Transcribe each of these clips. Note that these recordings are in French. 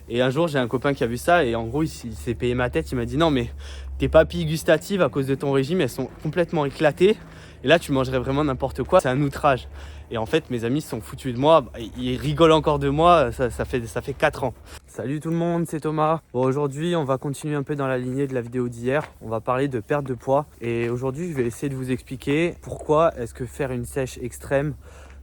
Et un jour, j'ai un copain qui a vu ça et en gros, il s'est payé ma tête. Il m'a dit non, mais tes papilles gustatives à cause de ton régime, elles sont complètement éclatées. Et là, tu mangerais vraiment n'importe quoi. C'est un outrage. Et en fait, mes amis se sont foutus de moi. Ils rigolent encore de moi. Ça fait 4 ans. Salut tout le monde, c'est Thomas. Bon, aujourd'hui, on va continuer un peu dans la lignée de la vidéo d'hier. On va parler de perte de poids. Et aujourd'hui, je vais essayer de vous expliquer pourquoi est-ce que faire une sèche extrême,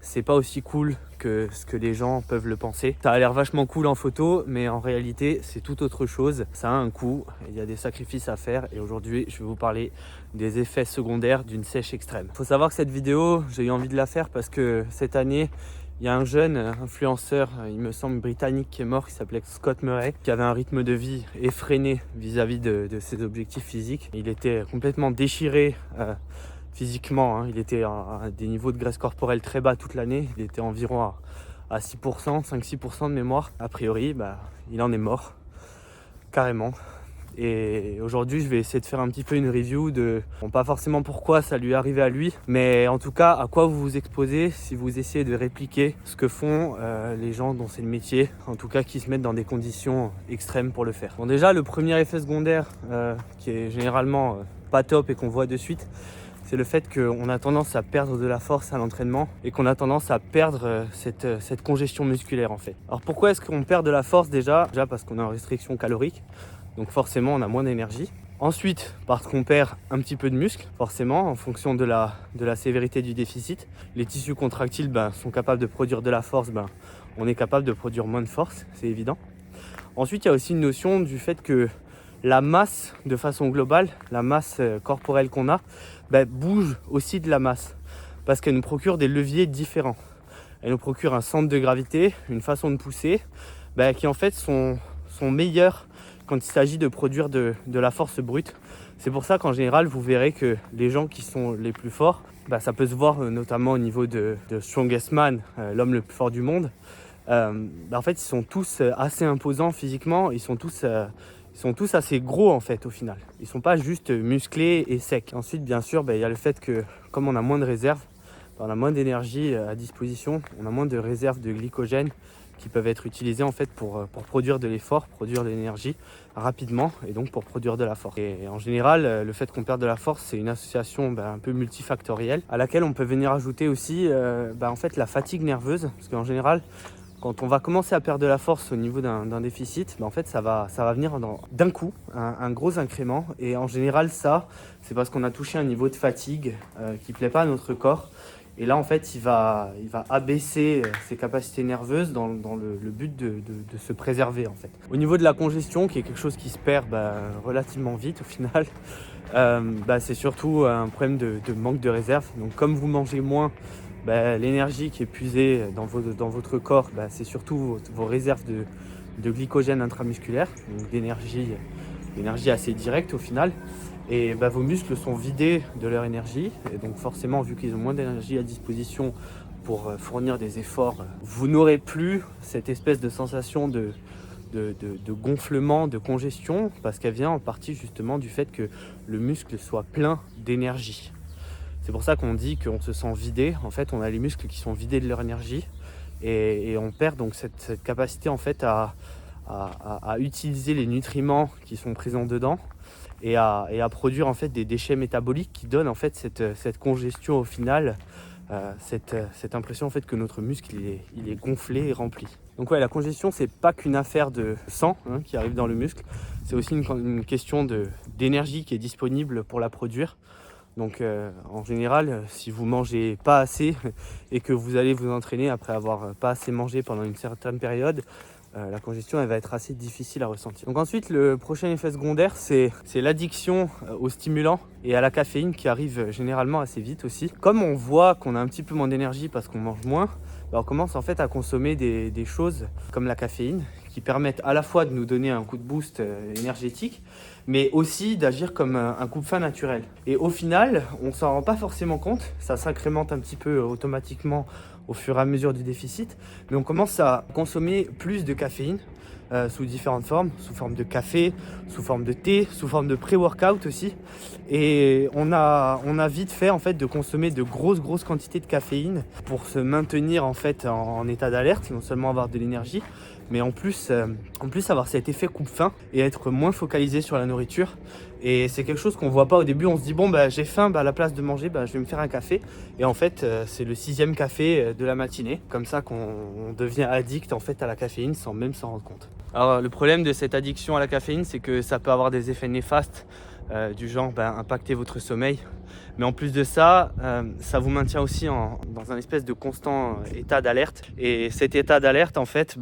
c'est pas aussi cool que ce que les gens peuvent le penser. Ça a l'air vachement cool en photo, mais en réalité, c'est tout autre chose. Ça a un coût, il y a des sacrifices à faire. Et aujourd'hui, je vais vous parler des effets secondaires d'une sèche extrême. Il faut savoir que cette vidéo, j'ai eu envie de la faire parce que cette année, il y a un jeune influenceur, il me semble britannique, qui est mort, qui s'appelait Scott Murray, qui avait un rythme de vie effréné vis-à-vis de ses objectifs physiques. Il était complètement déchiré physiquement, hein. Il était à des niveaux de graisse corporelle très bas toute l'année. Il était environ à 6%, 5-6% de mémoire. A priori, il en est mort, carrément. Et aujourd'hui, je vais essayer de faire un petit peu une review de, bon, pas forcément pourquoi ça lui est arrivé à lui, mais en tout cas, à quoi vous vous exposez si vous essayez de répliquer ce que font les gens dont c'est le métier, en tout cas qui se mettent dans des conditions extrêmes pour le faire. Bon, déjà, le premier effet secondaire qui est généralement pas top et qu'on voit de suite, c'est le fait qu'on a tendance à perdre de la force à l'entraînement et qu'on a tendance à perdre cette congestion musculaire en fait. Alors pourquoi est-ce qu'on perd de la force déjà parce qu'on est en restriction calorique, donc forcément on a moins d'énergie. Ensuite, parce qu'on perd un petit peu de muscle, forcément, en fonction de la sévérité du déficit. Les tissus contractiles sont capables de produire de la force, on est capable de produire moins de force, c'est évident. Ensuite, il y a aussi une notion du fait que la masse, de façon globale, la masse corporelle qu'on a, bouge aussi de la masse parce qu'elle nous procure des leviers différents. Elle nous procure un centre de gravité, une façon de pousser qui en fait sont meilleurs quand il s'agit de produire de la force brute. C'est pour ça qu'en général, vous verrez que les gens qui sont les plus forts, ça peut se voir notamment au niveau de Strongest Man, l'homme le plus fort du monde. En fait, ils sont tous assez imposants physiquement, ils sont tous assez gros en fait au final. Ils sont pas juste musclés et secs. Ensuite, bien sûr, il y a le fait que comme on a moins de réserves, on a moins d'énergie à disposition, on a moins de réserves de glycogène qui peuvent être utilisées en fait pour produire de l'effort, produire de l'énergie rapidement et donc pour produire de la force. Et en général, le fait qu'on perde de la force, c'est une association un peu multifactorielle à laquelle on peut venir ajouter aussi en fait la fatigue nerveuse, parce qu'en général, quand on va commencer à perdre de la force au niveau d'un déficit, en fait ça va venir d'un coup, un gros incrément. Et en général c'est parce qu'on a touché un niveau de fatigue qui ne plaît pas à notre corps. Et là en fait il va abaisser ses capacités nerveuses dans le but de se préserver en fait. Au niveau de la congestion, qui est quelque chose qui se perd relativement vite au final, c'est surtout un problème de manque de réserve. Donc comme vous mangez moins, l'énergie qui est puisée dans votre corps, c'est surtout vos réserves de glycogène intramusculaire, donc d'énergie assez directe au final. Et vos muscles sont vidés de leur énergie, et donc forcément, vu qu'ils ont moins d'énergie à disposition pour fournir des efforts, vous n'aurez plus cette espèce de sensation de gonflement, de congestion, parce qu'elle vient en partie justement du fait que le muscle soit plein d'énergie. C'est pour ça qu'on dit qu'on se sent vidé. En fait, on a les muscles qui sont vidés de leur énergie et on perd donc cette capacité en fait à utiliser les nutriments qui sont présents dedans et à produire en fait des déchets métaboliques qui donnent en fait cette congestion au final, cette impression en fait que notre muscle il est gonflé et rempli. Donc ouais, la congestion, c'est pas qu'une affaire de sang qui arrive dans le muscle, c'est aussi une question d'énergie qui est disponible pour la produire. Donc en général, si vous mangez pas assez et que vous allez vous entraîner après avoir pas assez mangé pendant une certaine période, la congestion elle va être assez difficile à ressentir. Donc ensuite, le prochain effet secondaire, c'est l'addiction aux stimulants et à la caféine qui arrive généralement assez vite aussi. Comme on voit qu'on a un petit peu moins d'énergie parce qu'on mange moins, on commence en fait à consommer des choses comme la caféine qui permettent à la fois de nous donner un coup de boost énergétique, mais aussi d'agir comme un coupe-faim naturel. Et au final, on s'en rend pas forcément compte, ça s'incrémente un petit peu automatiquement au fur et à mesure du déficit, mais on commence à consommer plus de caféine sous différentes formes, sous forme de café, sous forme de thé, sous forme de pré-workout aussi. Et on a vite fait en fait de consommer de grosses quantités de caféine pour se maintenir en fait en état d'alerte, non seulement avoir de l'énergie, mais en plus avoir cet effet coupe-faim et être moins focalisé sur la nourriture. Et c'est quelque chose qu'on voit pas au début. On se dit bon j'ai faim, à la place de manger je vais me faire un café. Et en fait c'est le 6e café de la matinée, comme ça qu'on devient addict en fait à la caféine sans même s'en rendre compte. Alors le problème de cette addiction à la caféine, c'est que ça peut avoir des effets néfastes, du genre impacter votre sommeil. Mais en plus de ça, ça vous maintient aussi dans un espèce de constant état d'alerte. Et cet état d'alerte, en fait,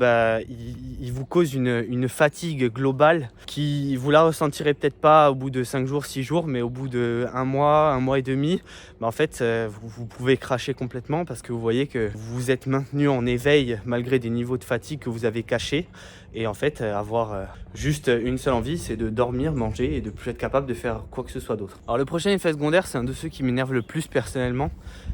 il vous cause une fatigue globale qui vous la ressentirez peut-être pas au bout de 5 jours, 6 jours, mais au bout de 1 mois et demi, en fait, vous pouvez cracher complètement parce que vous voyez que vous vous êtes maintenu en éveil malgré des niveaux de fatigue que vous avez cachés. Et en fait, avoir juste une seule envie, c'est de dormir, manger et de plus être capable de faire quoi que ce soit d'autre. Alors le prochain effet secondaire, c'est un de ceux qui m'énerve le plus personnellement,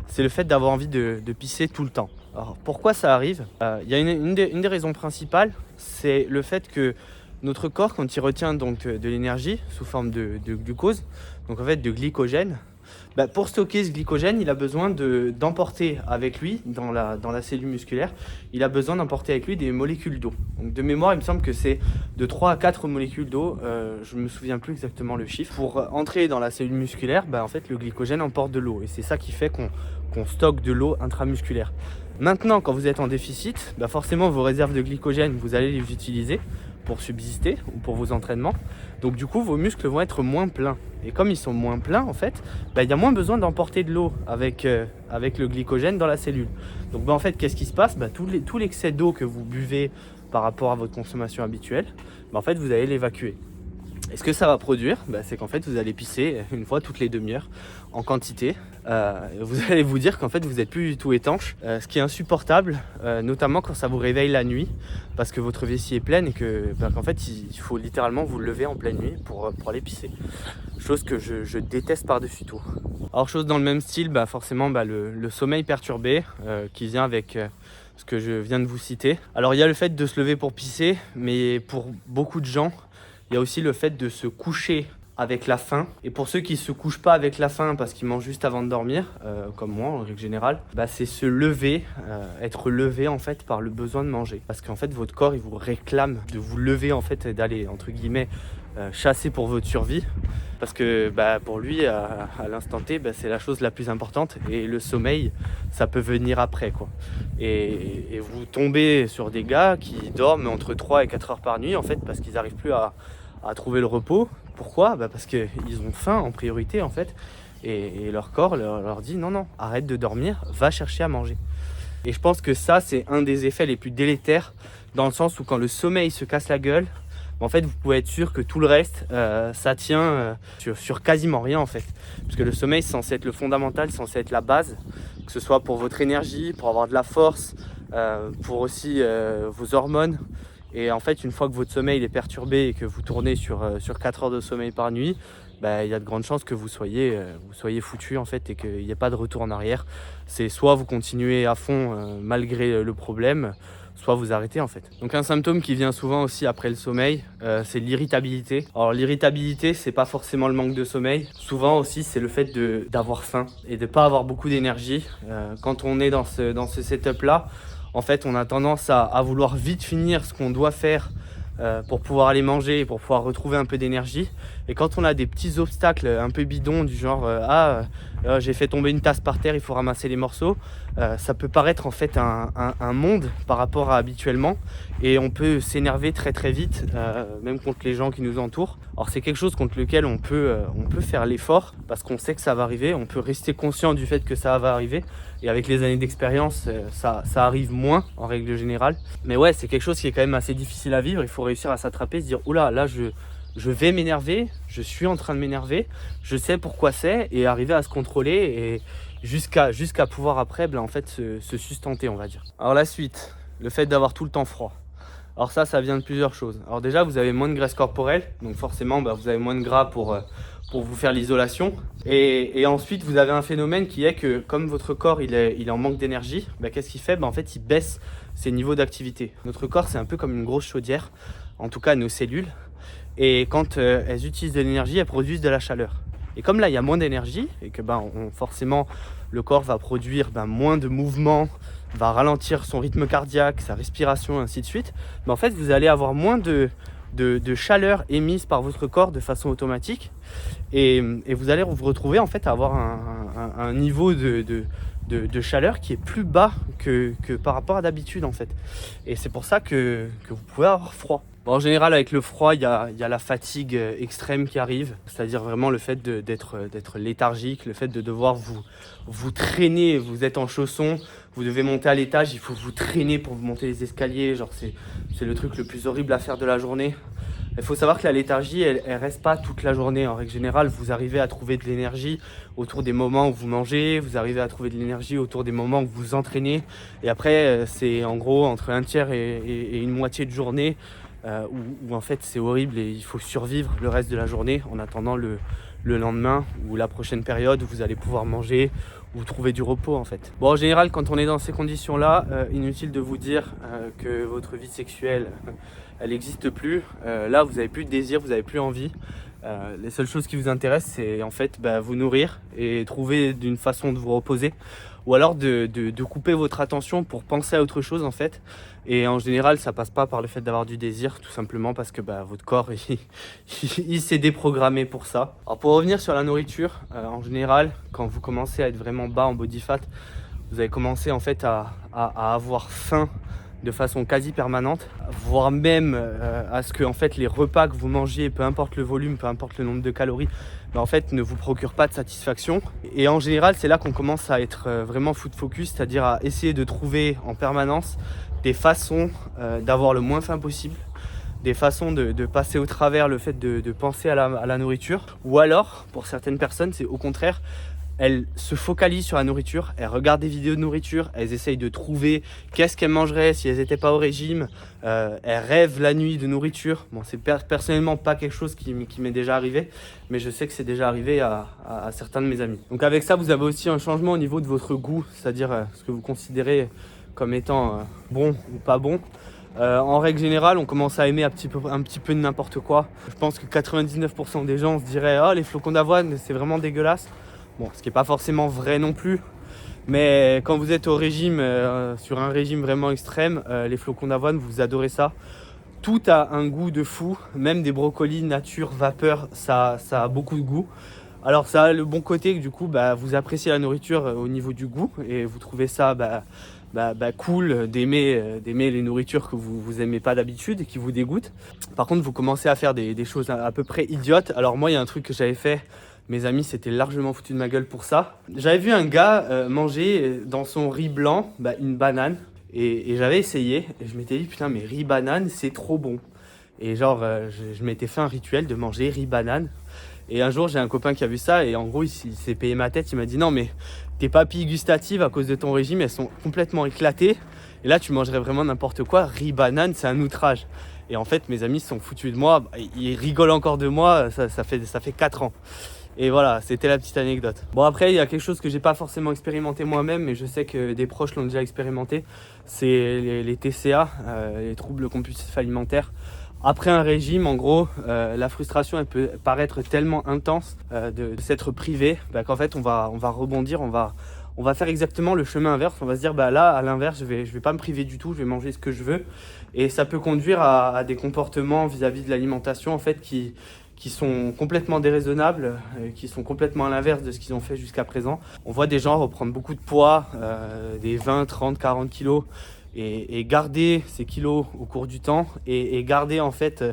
c'est le fait d'avoir envie de pisser tout le temps. Alors pourquoi ça arrive? Il y a une des raisons principales, c'est le fait que notre corps, quand il retient donc de l'énergie sous forme de glucose, donc en fait de glycogène, pour stocker ce glycogène, il a besoin d'emporter avec lui, dans la cellule musculaire, il a besoin d'emporter avec lui des molécules d'eau. Donc de mémoire, il me semble que c'est de 3 à 4 molécules d'eau, je ne me souviens plus exactement le chiffre. Pour entrer dans la cellule musculaire, en fait, le glycogène emporte de l'eau et c'est ça qui fait qu'on stocke de l'eau intramusculaire. Maintenant, quand vous êtes en déficit, forcément vos réserves de glycogène, vous allez les utiliser pour subsister ou pour vos entraînements. Donc du coup, vos muscles vont être moins pleins. Et comme ils sont moins pleins, en fait, il y a moins besoin d'emporter de l'eau avec le glycogène dans la cellule. Donc en fait, qu'est-ce qui se passe? Tout l'excès d'eau que vous buvez par rapport à votre consommation habituelle, en fait, vous allez l'évacuer. Et ce que ça va produire, c'est qu'en fait vous allez pisser une fois toutes les demi-heures en quantité. Vous allez vous dire qu'en fait vous n'êtes plus du tout étanche, ce qui est insupportable, notamment quand ça vous réveille la nuit, parce que votre vessie est pleine et qu'en fait il faut littéralement vous lever en pleine nuit pour aller pisser. Chose que je déteste par-dessus tout. Alors chose dans le même style, forcément le sommeil perturbé qui vient avec ce que je viens de vous citer. Alors il y a le fait de se lever pour pisser, mais pour beaucoup de gens, il y a aussi le fait de se coucher avec la faim. Et pour ceux qui ne se couchent pas avec la faim parce qu'ils mangent juste avant de dormir, comme moi en règle générale, c'est se lever, être levé en fait par le besoin de manger. Parce qu'en fait votre corps il vous réclame de vous lever en fait et d'aller entre guillemets chasser pour votre survie. Parce que pour lui à l'instant T c'est la chose la plus importante et le sommeil ça peut venir après quoi. Et vous tombez sur des gars qui dorment entre 3 et 4 heures par nuit en fait parce qu'ils n'arrivent plus à trouver le repos. Pourquoi? Parce qu'ils ont faim en priorité en fait et leur corps leur dit non, arrête de dormir, va chercher à manger. Et je pense que ça c'est un des effets les plus délétères dans le sens où quand le sommeil se casse la gueule, en fait vous pouvez être sûr que tout le reste ça tient sur quasiment rien en fait. Parce que le sommeil c'est censé être le fondamental, c'est censé être la base, que ce soit pour votre énergie, pour avoir de la force, pour aussi vos hormones. Et en fait, une fois que votre sommeil est perturbé et que vous tournez sur 4 heures de sommeil par nuit, il y a de grandes chances que vous soyez foutu en fait et qu'il n'y ait pas de retour en arrière. C'est soit vous continuez à fond malgré le problème, soit vous arrêtez en fait. Donc un symptôme qui vient souvent aussi après le sommeil, c'est l'irritabilité. Alors l'irritabilité, c'est pas forcément le manque de sommeil. Souvent aussi, c'est le fait d'avoir faim et de pas avoir beaucoup d'énergie. Quand on est dans ce setup-là, en fait, on a tendance à vouloir vite finir ce qu'on doit faire pour pouvoir aller manger et pour pouvoir retrouver un peu d'énergie. Et quand on a des petits obstacles un peu bidons du genre j'ai fait tomber une tasse par terre, il faut ramasser les morceaux, ça peut paraître en fait un monde par rapport à habituellement et on peut s'énerver très très vite, même contre les gens qui nous entourent. Alors c'est quelque chose contre lequel on peut faire l'effort parce qu'on sait que ça va arriver, on peut rester conscient du fait que ça va arriver et avec les années d'expérience ça arrive moins en règle générale. Mais ouais, c'est quelque chose qui est quand même assez difficile à vivre, il faut réussir à s'attraper, se dire oula là je vais m'énerver, je suis en train de m'énerver, je sais pourquoi c'est et arriver à se contrôler et jusqu'à pouvoir après en fait se sustenter on va dire. Alors la suite, le fait d'avoir tout le temps froid. Alors ça vient de plusieurs choses. Alors déjà vous avez moins de graisse corporelle, donc forcément vous avez moins de gras pour vous faire l'isolation. Et ensuite vous avez un phénomène qui est que comme votre corps il est en manque d'énergie, qu'est-ce qu'il fait? En fait il baisse ses niveaux d'activité. Notre corps c'est un peu comme une grosse chaudière, en tout cas nos cellules. Et quand elles utilisent de l'énergie, elles produisent de la chaleur. Et comme là il y a moins d'énergie et que forcément le corps va produire moins de mouvements, va ralentir son rythme cardiaque, sa respiration, ainsi de suite, en fait vous allez avoir moins de chaleur émise par votre corps de façon automatique et vous allez vous retrouver en fait à avoir un niveau de chaleur qui est plus bas que par rapport à d'habitude en fait. Et c'est pour ça que vous pouvez avoir froid. En général, avec le froid, il y a la fatigue extrême qui arrive, c'est-à-dire vraiment le fait d'être léthargique, le fait de devoir vous traîner, vous êtes en chaussons, vous devez monter à l'étage, il faut vous traîner pour vous monter les escaliers, genre c'est le truc le plus horrible à faire de la journée. Il faut savoir que la léthargie, elle reste pas toute la journée. En règle générale, vous arrivez à trouver de l'énergie autour des moments où vous mangez, vous arrivez à trouver de l'énergie autour des moments où vous vous entraînez. Et après, c'est en gros entre un tiers et une moitié de journée où en fait c'est horrible et il faut survivre le reste de la journée en attendant le lendemain ou la prochaine période où vous allez pouvoir manger ou trouver du repos en fait. En général, quand on est dans ces conditions-là, inutile de vous dire que votre vie sexuelle, elle n'existe plus. Là, vous n'avez plus de désir, vous n'avez plus envie. Les seules choses qui vous intéressent, c'est en fait vous nourrir et trouver d'une façon de vous reposer ou alors de couper votre attention pour penser à autre chose en fait. Et en général, ça passe pas par le fait d'avoir du désir, tout simplement parce que votre corps il s'est déprogrammé pour ça. Alors pour revenir sur la nourriture, en général, quand vous commencez à être vraiment bas en body fat, vous allez commencer en fait à avoir faim de façon quasi permanente, voire même à ce que en fait les repas que vous mangez, peu importe le volume, peu importe le nombre de calories, en fait ne vous procurent pas de satisfaction. Et en général, c'est là qu'on commence à être vraiment food focus, c'est-à-dire à essayer de trouver en permanence des façons d'avoir le moins faim possible, des façons de passer au travers le fait de penser à la nourriture. Ou alors, pour certaines personnes, c'est au contraire, elles se focalisent sur la nourriture, elles regardent des vidéos de nourriture, elles essayent de trouver qu'est-ce qu'elles mangeraient si elles n'étaient pas au régime, elles rêvent la nuit de nourriture. C'est personnellement pas quelque chose qui m'est déjà arrivé, mais je sais que c'est déjà arrivé à certains de mes amis. Donc avec ça, vous avez aussi un changement au niveau de votre goût, c'est-à-dire ce que vous considérez comme étant bon ou pas bon. En règle générale, on commence à aimer un petit peu de n'importe quoi. Je pense que 99% des gens se diraient « Oh, les flocons d'avoine, c'est vraiment dégueulasse ». Ce qui n'est pas forcément vrai non plus. Mais quand vous êtes au régime, sur un régime vraiment extrême, les flocons d'avoine, vous adorez ça. Tout a un goût de fou. Même des brocolis nature vapeur, ça a beaucoup de goût. Alors ça a le bon côté que du coup, vous appréciez la nourriture au niveau du goût et vous trouvez ça cool d'aimer les nourritures que vous aimez pas d'habitude et qui vous dégoûtent. Par contre, vous commencez à faire des choses à peu près idiotes. Alors moi, il y a un truc que j'avais fait. Mes amis s'étaient largement foutus de ma gueule pour ça. J'avais vu un gars manger dans son riz blanc une banane et j'avais essayé et je m'étais dit putain mais riz banane c'est trop bon. Et genre je m'étais fait un rituel de manger riz banane. Et un jour j'ai un copain qui a vu ça et en gros il s'est payé ma tête, il m'a dit non mais tes papilles gustatives à cause de ton régime elles sont complètement éclatées et là tu mangerais vraiment n'importe quoi, riz banane c'est un outrage. Et en fait mes amis se sont foutus de moi, ils rigolent encore de moi, ça fait 4 ans. Et voilà, c'était la petite anecdote. Après, il y a quelque chose que j'ai pas forcément expérimenté moi-même, mais je sais que des proches l'ont déjà expérimenté. C'est les TCA, les troubles compulsifs alimentaires. Après un régime, en gros, la frustration elle peut paraître tellement intense de s'être privé qu'en fait on va rebondir, on va faire exactement le chemin inverse. On va se dire là, à l'inverse, je vais pas me priver du tout, je vais manger ce que je veux. Et ça peut conduire à des comportements vis-à-vis de l'alimentation en fait qui sont complètement déraisonnables, qui sont complètement à l'inverse de ce qu'ils ont fait jusqu'à présent. On voit des gens reprendre beaucoup de poids, des 20, 30, 40 kilos, et garder ces kilos au cours du temps, et garder en fait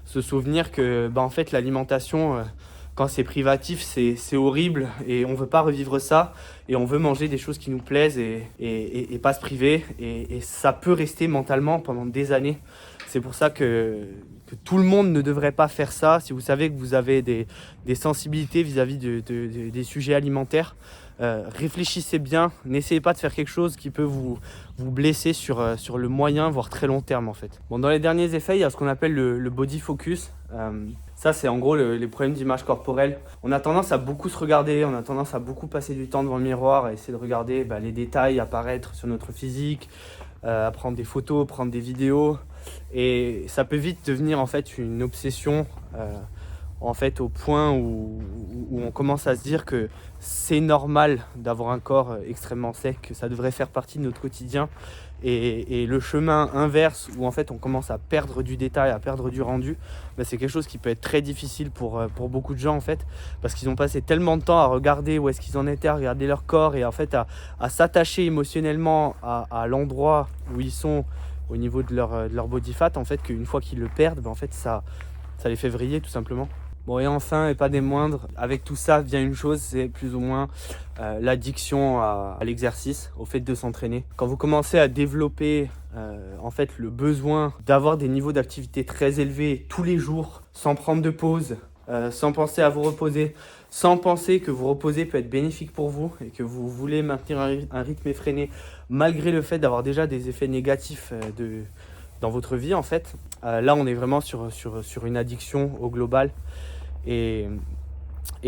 ce souvenir que en fait, l'alimentation, quand c'est privatif, c'est horrible, et on veut pas revivre ça, et on veut manger des choses qui nous plaisent, et pas se priver, et ça peut rester mentalement pendant des années. C'est pour ça que tout le monde ne devrait pas faire ça. Si vous savez que vous avez des sensibilités vis-à-vis des sujets alimentaires, réfléchissez bien. N'essayez pas de faire quelque chose qui peut vous blesser sur le moyen, voire très long terme en fait. Dans les derniers effets, il y a ce qu'on appelle le body focus. Ça, c'est en gros les problèmes d'image corporelle. On a tendance à beaucoup se regarder, on a tendance à beaucoup passer du temps devant le miroir, à essayer de regarder les détails apparaître sur notre physique, à prendre des photos, prendre des vidéos. Et ça peut vite devenir en fait une obsession. en fait au point où on commence à se dire que c'est normal d'avoir un corps extrêmement sec, que ça devrait faire partie de notre quotidien. Et le chemin inverse où en fait on commence à perdre du détail, à perdre du rendu, c'est quelque chose qui peut être très difficile pour beaucoup de gens en fait, parce qu'ils ont passé tellement de temps à regarder où est-ce qu'ils en étaient, à regarder leur corps et en fait à s'attacher émotionnellement à l'endroit où ils sont au niveau de leur body fat, en fait, qu'une fois qu'ils le perdent, en fait ça les fait vriller tout simplement. Bon, et enfin, et pas des moindres, avec tout ça vient une chose, c'est plus ou moins l'addiction à l'exercice, au fait de s'entraîner. Quand vous commencez à développer en fait le besoin d'avoir des niveaux d'activité très élevés tous les jours, sans prendre de pause, sans penser à vous reposer, sans penser que vous reposer peut être bénéfique pour vous et que vous voulez maintenir un rythme effréné, malgré le fait d'avoir déjà des effets négatifs dans votre vie en fait. Là, on est vraiment sur une addiction au global. Et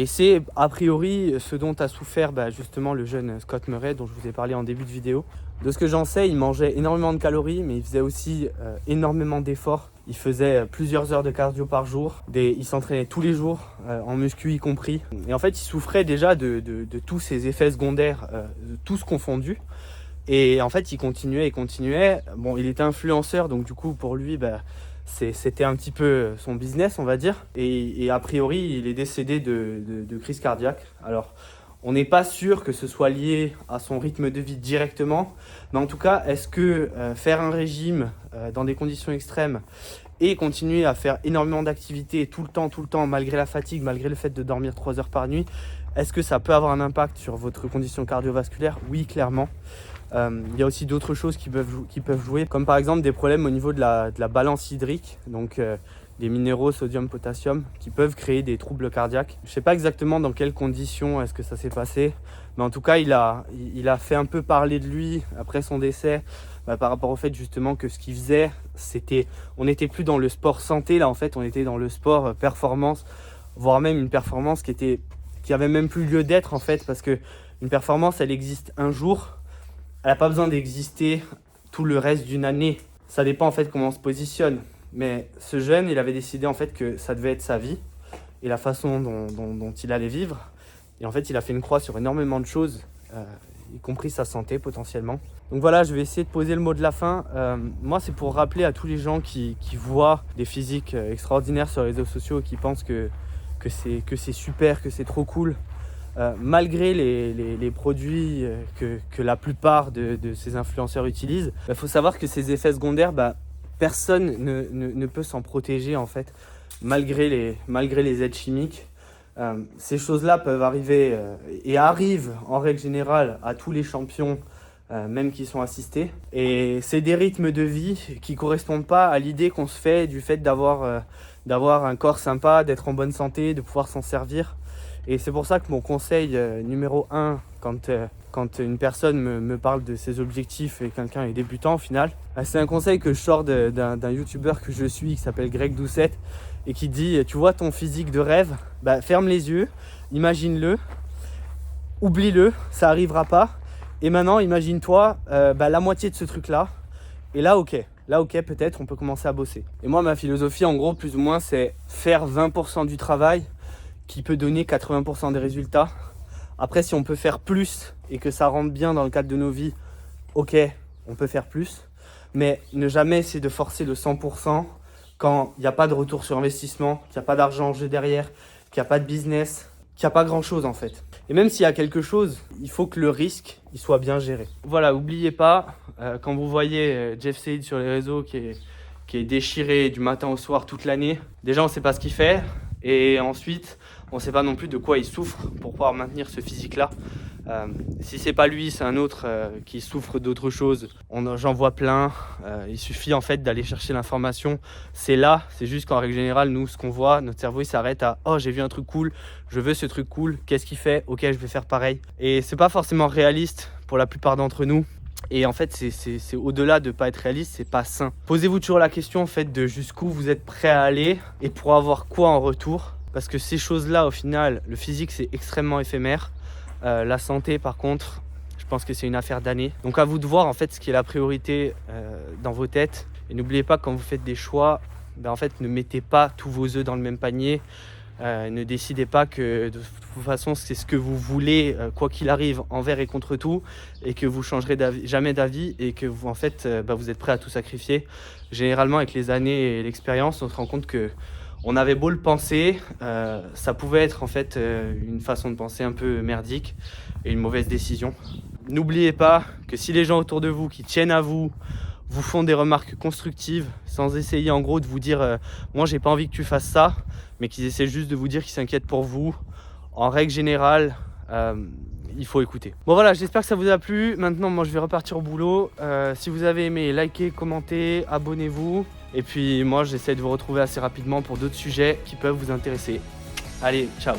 c'est a priori ce dont a souffert justement le jeune Scott Murray dont je vous ai parlé en début de vidéo. De ce que j'en sais, il mangeait énormément de calories, mais il faisait aussi énormément d'efforts. Il faisait plusieurs heures de cardio par jour. Il s'entraînait tous les jours, en muscu y compris. Et en fait, il souffrait déjà de tous ces effets secondaires, tous confondus. Et en fait, il continuait. Bon, il était influenceur, donc du coup, pour lui, c'était un petit peu son business, on va dire. Et a priori, il est décédé de crise cardiaque. Alors, on n'est pas sûr que ce soit lié à son rythme de vie directement. Mais en tout cas, est-ce que faire un régime dans des conditions extrêmes et continuer à faire énormément d'activités tout le temps, malgré la fatigue, malgré le fait de dormir 3 heures par nuit, est-ce que ça peut avoir un impact sur votre condition cardiovasculaire? Oui, clairement. Il y a aussi d'autres choses qui peuvent jouer, comme par exemple des problèmes au niveau de la balance hydrique, donc des minéraux, sodium, potassium, qui peuvent créer des troubles cardiaques. Je ne sais pas exactement dans quelles conditions est-ce que ça s'est passé, mais en tout cas, il a fait un peu parler de lui après son décès, par rapport au fait justement que ce qu'il faisait, on n'était plus dans le sport santé, là en fait, on était dans le sport performance, voire même une performance qui avait même plus lieu d'être en fait, parce que une performance, elle existe un jour. Elle n'a pas besoin d'exister tout le reste d'une année. Ça dépend en fait comment on se positionne. Mais ce jeune, il avait décidé en fait que ça devait être sa vie et la façon dont il allait vivre. Et en fait, il a fait une croix sur énormément de choses, y compris sa santé potentiellement. Donc voilà, je vais essayer de poser le mot de la fin. Moi, c'est pour rappeler à tous les gens qui voient des physiques extraordinaires sur les réseaux sociaux et qui pensent que c'est super, que c'est trop cool. Malgré les produits que la plupart de ces influenceurs utilisent, faut savoir que ces effets secondaires, personne ne peut s'en protéger en fait, malgré les aides chimiques. Ces choses-là peuvent arriver et arrivent en règle générale à tous les champions, même qui sont assistés. Et c'est des rythmes de vie qui ne correspondent pas à l'idée qu'on se fait du fait d'avoir un corps sympa, d'être en bonne santé, de pouvoir s'en servir. Et c'est pour ça que mon conseil numéro 1, quand une personne me parle de ses objectifs et quelqu'un est débutant au final, c'est un conseil que je sors d'un youtubeur que je suis qui s'appelle Greg Doucette et qui dit: tu vois ton physique de rêve, ferme les yeux, imagine-le, oublie-le, ça n'arrivera pas. Et maintenant imagine-toi la moitié de ce truc-là. Et là ok, peut-être on peut commencer à bosser. Et moi ma philosophie en gros plus ou moins c'est faire 20% du travail qui peut donner 80% des résultats. Après, si on peut faire plus et que ça rentre bien dans le cadre de nos vies, ok, on peut faire plus. Mais ne jamais essayer de forcer le 100% quand il n'y a pas de retour sur investissement, qu'il n'y a pas d'argent en jeu derrière, qu'il n'y a pas de business, qu'il n'y a pas grand-chose en fait. Et même s'il y a quelque chose, il faut que le risque il soit bien géré. Voilà, n'oubliez pas, quand vous voyez Jeff Said sur les réseaux qui est déchiré du matin au soir toute l'année, déjà on ne sait pas ce qu'il fait. Et ensuite, on ne sait pas non plus de quoi il souffre pour pouvoir maintenir ce physique-là. Si c'est pas lui, c'est un autre qui souffre d'autre chose. J'en vois plein. Il suffit en fait d'aller chercher l'information. C'est juste qu'en règle générale, nous, ce qu'on voit, notre cerveau il s'arrête à « Oh, j'ai vu un truc cool, je veux ce truc cool, qu'est-ce qu'il fait? Ok, je vais faire pareil. » Et c'est pas forcément réaliste pour la plupart d'entre nous. Et en fait, c'est au-delà de ne pas être réaliste, c'est pas sain. Posez-vous toujours la question en fait de jusqu'où vous êtes prêt à aller et pour avoir quoi en retour. Parce que ces choses-là, au final, le physique, c'est extrêmement éphémère. La santé, par contre, je pense que c'est une affaire d'années. Donc à vous de voir en fait ce qui est la priorité dans vos têtes. Et n'oubliez pas, quand vous faites des choix, en fait, ne mettez pas tous vos œufs dans le même panier. Ne décidez pas que de toute façon c'est ce que vous voulez, quoi qu'il arrive, envers et contre tout, et que vous changerez jamais d'avis, et que vous, en fait, vous êtes prêt à tout sacrifier. Généralement, avec les années et l'expérience, on se rend compte que on avait beau le penser, ça pouvait être en fait une façon de penser un peu merdique et une mauvaise décision. N'oubliez pas que si les gens autour de vous qui tiennent à vous vous font des remarques constructives, sans essayer en gros de vous dire moi j'ai pas envie que tu fasses ça, mais qu'ils essaient juste de vous dire qu'ils s'inquiètent pour vous, en règle générale, il faut écouter. Bon voilà, j'espère que ça vous a plu. Maintenant, moi je vais repartir au boulot. Si vous avez aimé, likez, commentez, abonnez-vous. Et puis moi j'essaie de vous retrouver assez rapidement pour d'autres sujets qui peuvent vous intéresser. Allez, ciao!